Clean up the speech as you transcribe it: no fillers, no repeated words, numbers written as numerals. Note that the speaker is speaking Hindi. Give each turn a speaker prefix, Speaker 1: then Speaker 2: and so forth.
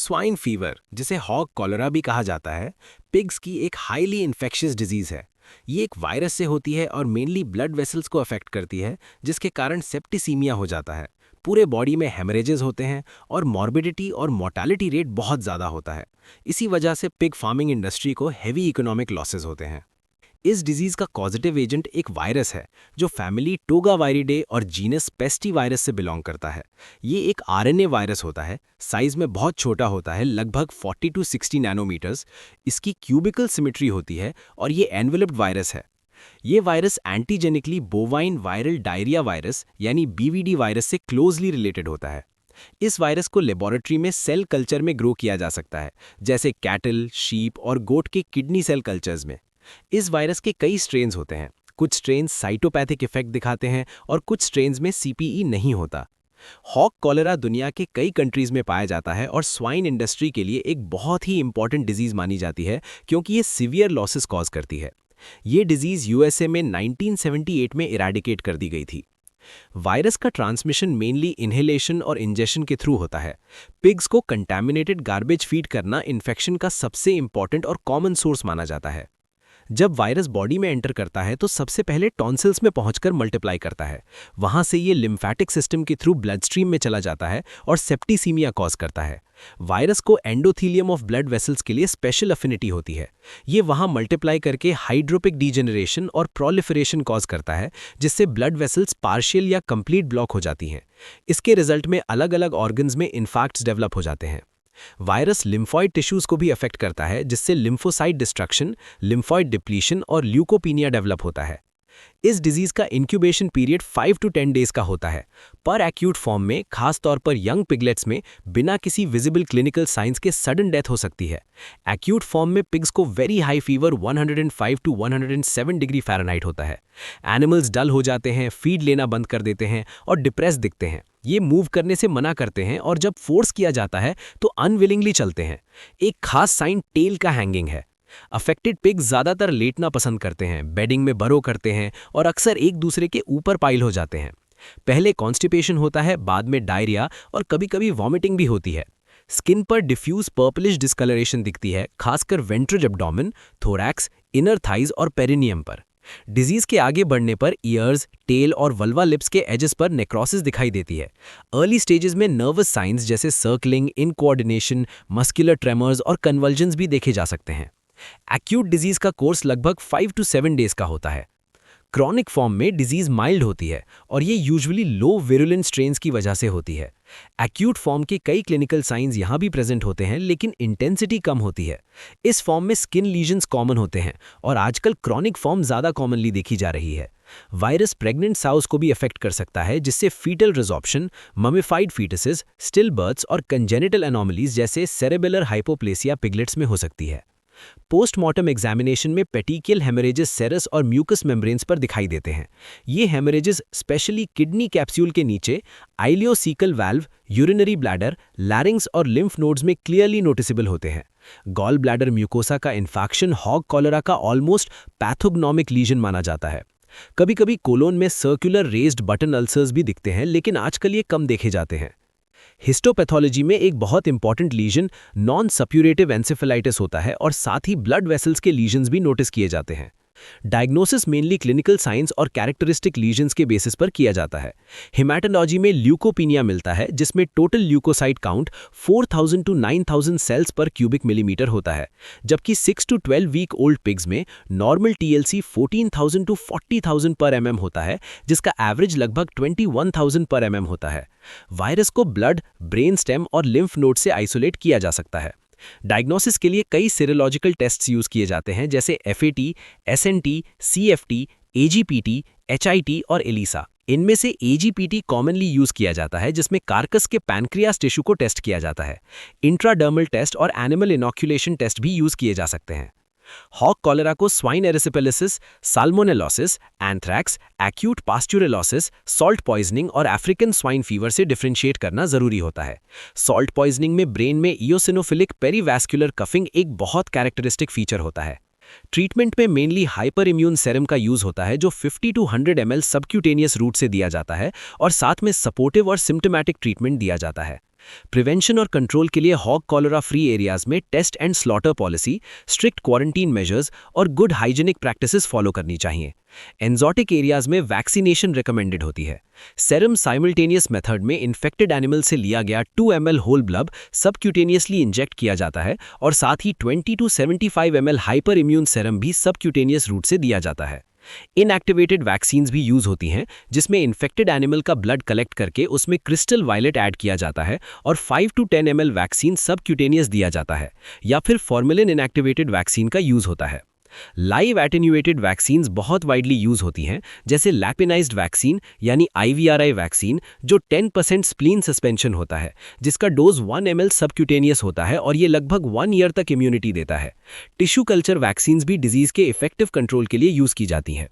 Speaker 1: स्वाइन फीवर, जिसे हॉग कॉलरा भी कहा जाता है, पिग्स की एक हाईली इन्फेक्शियस डिजीज है। ये एक वायरस से होती है और मेनली ब्लड वेसल्स को अफेक्ट करती है, जिसके कारण सेप्टिसीमिया हो जाता है। पूरे बॉडी में हेमरेजेस होते हैं और मॉर्बिडिटी और मोर्टालिटी रेट बहुत ज़्यादा होता है। इसी वजह से पिग फार्मिंग इंडस्ट्री को हैवी इकोनॉमिक लॉसेस होते हैं। इस डिजीज का कॉजेटिव एजेंट एक वायरस है जो फैमिली टोगावायरिडे और जीनस पेस्टिवायरस से बिलोंग करता है। ये एक आरएनए वायरस होता है, साइज में बहुत छोटा होता है, लगभग 40 टू 60 नैनोमीटर्स। इसकी क्यूबिकल सिमेट्री होती है और ये एनवेलप्ड वायरस है। ये virus antigenically bovine viral diarrhoea virus यानी बीवीडी वायरस से क्लोजली रिलेटेड होता है। इस वायरस को लेबोरेटरी में सेल कल्चर में ग्रो किया जा सकता है, जैसे कैटल, शीप और गोट के किडनी सेल कल्चर्स में। इस वायरस के कई स्ट्रेन्स होते हैं। कुछ स्ट्रेन्स साइटोपैथिक इफेक्ट दिखाते हैं और कुछ स्ट्रेन्स में सीपीई नहीं होता। हॉग कॉलरा दुनिया के कई कंट्रीज में पाया जाता है और स्वाइन इंडस्ट्री के लिए एक बहुत ही इंपॉर्टेंट डिजीज मानी जाती है, क्योंकि ये सीवियर लॉसेस कॉज करती है। ये डिजीज यूएसए में 1978 में इरेडिकेट कर दी गई थी। वायरस का ट्रांसमिशन मेनली इन्हेलेशन और इंजेक्शन के थ्रू होता है। पिग्स को कंटैमिनेटेड गार्बेज फीड करना इन्फेक्शन का सबसे इंपॉर्टेंट और कॉमन सोर्स माना जाता है। जब वायरस बॉडी में एंटर करता है तो सबसे पहले टॉन्सिल्स में पहुंचकर मल्टीप्लाई करता है। वहां से ये लिम्फैटिक सिस्टम के थ्रू ब्लड स्ट्रीम में चला जाता है और सेप्टिसीमिया कॉज करता है। वायरस को एंडोथीलियम ऑफ ब्लड वेसल्स के लिए स्पेशल अफिनिटी होती है। ये वहां मल्टीप्लाई करके हाइड्रोपिक डीजेनरेशन और प्रोलिफरेशन कॉज करता है, जिससे ब्लड वेसल्स पार्शियल या कंप्लीट ब्लॉक हो जाती हैं। इसके रिजल्ट में अलग अलग ऑर्गन्स में इन्फैक्ट्स डेवलप हो जाते हैं। वायरस लिम्फॉइड टिश्यूज को भी अफेक्ट करता है, जिससे लिम्फोसाइट डिस्ट्रक्शन, लिम्फॉइड डिप्लीशन और ल्यूकोपीनिया डेवलप होता है। इस डिजीज का इंक्यूबेशन पीरियड 5 टू 10 डेज का होता है। पर एक्यूट फॉर्म में, खास तौर पर यंग पिगलेट्स में, बिना किसी विजिबल क्लिनिकल साइंस के सडन डेथ हो सकती है। एक्यूट फॉर्म में पिग्स को very high fever 105 to 107 degree Fahrenheit होता है। एनिमल्स डल हो जाते हैं, फीड लेना बंद कर देते हैं और डिप्रेस दिखते हैं। ये मूव करने से मना करते हैं और जब फोर्स किया जाता है तो अनविलिंगली चलते हैं। एक खास साइन टेल का हैंगिंग है। अफेक्टेड पिग्स ज़्यादातर लेटना पसंद करते हैं, बेडिंग में बरो करते हैं और अक्सर एक दूसरे के ऊपर पाइल हो जाते हैं। पहले कॉन्स्टिपेशन होता है, बाद में डायरिया और कभी-कभी वॉमिटिंग भी होती है। स्किन पर डिफ्यूज पर्पलिश डिस्कलरेशन दिखती है, खासकर ventral abdomen, thorax, inner thighs और पेरिनियम पर। डिजीज के आगे बढ़ने पर ईयर्स, टेल और वल्वा लिप्स के एजेस पर नेक्रोसिस दिखाई देती है। अर्ली स्टेजेस में नर्वस साइंस जैसे सर्कलिंग, इनकोऑर्डिनेशन, मस्कुलर ट्रेमर्स और कन्वल्जन्स भी देखे जा सकते हैं। एक्यूट डिजीज का कोर्स लगभग 5 टू 7 डेज का होता है। क्रॉनिक फॉर्म में डिजीज माइल्ड होती है और ये यूजुअली लो विरुलेंट स्ट्रेन्स की वजह से होती है। एक्यूट फॉर्म के कई क्लिनिकल साइंस यहाँ भी प्रेजेंट होते हैं, लेकिन इंटेंसिटी कम होती है। इस फॉर्म में स्किन लीजन्स कॉमन होते हैं और आजकल क्रॉनिक फॉर्म ज़्यादा कॉमनली देखी जा रही है। वायरस प्रेग्नेंट साउस को भी अफेक्ट कर सकता है, जिससे फीटल रिजॉर्प्शन, ममिफाइड फीटसेस, स्टिल बर्थ्स और कंजेनिटल एनोमलीज जैसे सेरेबेलर हाइपोप्लेसिया पिगलेट्स में हो सकती है। पोस्टमार्टम एग्जामिनेशन में पेटिकियल हेमरेजेस सेरस और म्यूकस मेम्ब्रेन्स पर दिखाई देते हैं। ये हेमरेजेस स्पेशली किडनी कैप्सूल के नीचे, आइलियोसीकल वाल्व, यूरिनरी ब्लैडर, लैरिंग्स और लिम्फ नोड्स में क्लियरली नोटिसेबल होते हैं। गॉल ब्लैडर म्यूकोसा का इन्फेक्शन हॉग कॉलरा का ऑलमोस्ट पैथोग्नोमिक लीजन माना जाता है। कभी-कभी कोलोन में सर्कुलर रेज्ड बटन अल्सर्स भी दिखते हैं, लेकिन आजकल ये कम देखे जाते हैं। हिस्टोपैथोलॉजी में एक बहुत important legion non suppurative encephalitis होता है और साथ ही ब्लड वेसल्स के लीजन्स भी नोटिस किए जाते हैं। डायग्नोसिस मेनली क्लिनिकल साइंस और कैरेक्टरिस्टिक लीजन्स के बेसिस पर किया जाता है। हेमाटोलॉजी में ल्यूकोपीनिया मिलता है, जिसमें total leukocyte count 4000 to 9000 cells per cubic millimetre होता है, जबकि 6 टू 12 वीक ओल्ड पिग्स में normal TLC 14000 to 40000 per MM होता है, जिसका एवरेज लगभग 21000 पर एमएम होता है। वायरस को ब्लड, ब्रेन स्टेम और लिम्फ नोड से आइसोलेट किया जा सकता है। डायग्नोसिस के लिए कई सीरोलॉजिकल टेस्ट्स यूज किए जाते हैं, जैसे एफएटी, एसएनटी, सीएफटी, एजीपीटी, एचआईटी और एलिसा। इनमें से एजीपीटी कॉमनली यूज किया जाता है, जिसमें कार्कस के पैनक्रियास टिश्यू को टेस्ट किया जाता है। इंट्राडर्मल टेस्ट और एनिमल इनोक्यूलेशन टेस्ट भी यूज किए जा सकते हैं। हॉग कॉलरा को swine erysipelosis, salmonellosis, anthrax, acute pasteurellosis, salt poisoning और अफ्रीकन स्वाइन फीवर से डिफरेंशिएट करना जरूरी होता है। सॉल्ट पॉइजनिंग में ब्रेन में इयोसिनोफिलिक पेरीवैस्कुलर कफिंग एक बहुत कैरेक्टरिस्टिक फीचर होता है। ट्रीटमेंट में मेनली हाइपर इम्यून सेरम का यूज होता है, जो 50 टू 100 ml सबक्यूटेनियस रूट से दिया जाता है और साथ में सपोर्टिव और सिम्टोमैटिक ट्रीटमेंट दिया जाता है। प्रिवेंशन और कंट्रोल के लिए हॉग कॉलरा फ्री एरियाज में test and slaughter policy, strict quarantine measures और गुड हाइजीनिक प्रैक्टिसेस फॉलो करनी चाहिए। एंजोटिक एरियाज में वैक्सीनेशन रिकमेंडेड होती है। सेरम साइमल्टेनियस मेथड में इन्फेक्टेड एनिमल से लिया गया 2 ml whole blood subcutaneously inject किया जाता है और साथ ही 20 to 75 ml hyper immune serum भी सबक्यूटेनियस रूट से दिया जाता है। इनएक्टिवेटेड वैक्सीन्स भी यूज होती हैं, जिसमें इन्फेक्टेड एनिमल का ब्लड कलेक्ट करके उसमें क्रिस्टल वायलेट ऐड किया जाता है और 5 to 10 ml वैक्सीन सबक्यूटेनियस दिया जाता है, या फिर फॉर्मेलिन इनएक्टिवेटेड वैक्सीन का यूज होता है। लाइव एटेन्यूएटेड वैक्सीन्स बहुत वाइडली यूज होती हैं, जैसे लैपिनाइज्ड वैक्सीन यानी IVRI वैक्सीन, जो 10% स्प्लीन सस्पेंशन होता है, जिसका डोज 1 ml सबक्यूटेनियस होता है और ये लगभग 1 ईयर तक इम्यूनिटी देता है। टिश्यू कल्चर वैक्सीन्स भी डिजीज के इफेक्टिव कंट्रोल के लिए यूज की जाती हैं।